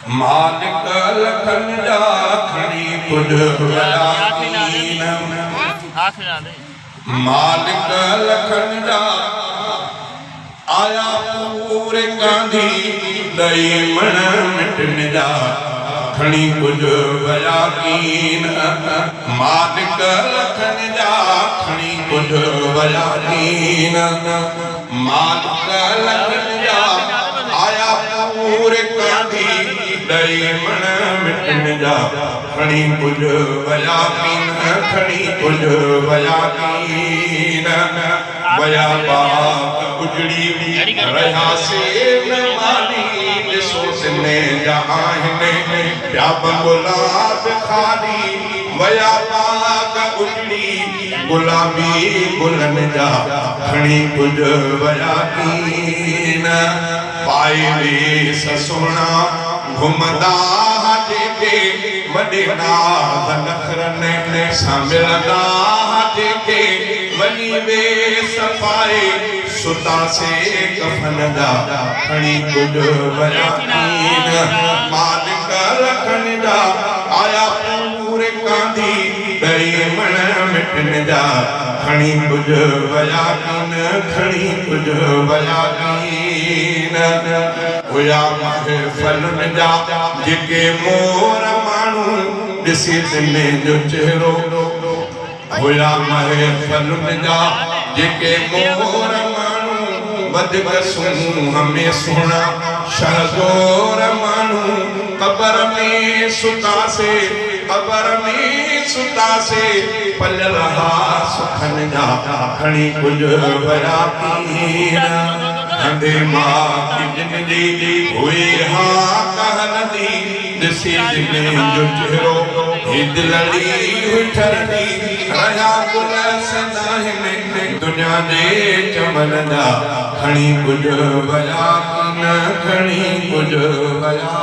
मालिक लखन जा खणी कुझ वयाकीन मालिक लखन जा आया पूरे गांधी दई मन मिटन जा खणी कुझ वयाकीन मालिक लखन जा खणी कुझ वयाकीन मालिक लखन जा आया पूरे गांधी दई मन मिटन जा खणी कुझ वयाकीन खणी कुझ वयाकीन वया बाप उजड़ी रहा से न मानी ॾिसो सिने जा आहिनि ॿिया गुलाब खाली वया बाग उजड़ी गुलाबी गुलनि जा खणी कुझ वयाकीन पाए वेस सुहिणा घुमंदा जेके वॾे नाज़ नखरनि सां मिलंदा जेके वञी वेस पाए सुतासे कफन जा खणी कुझ वयाकीन मालिक लखन जा आया पूरे गांधी दई मन मिटन जा खणी कुझ वयाकीन खणी कुझ वयाकीन हुया महफ़िलुनि जा जेके मोर माण्हू ॾिसी दिने जो चेहरो हुया महफ़िलुनि जा जेके मोर माण्हू वधीक सूंह में सुहिणा शहज़ोर माण्हू क़बर में सुतासे क़बर में सुतासे पलियल हा सुखनि जा खणी कुझ वयाकीन हंदे मां जिंदगी हुई हा कहंदी ॾिसी दिने जो चेहरो ही दिलड़ी हुई ठरदी रहा गुल सदाहिनि दुनिया जे चमन जा खणी कुझ वयाकीन खणी कुझ वया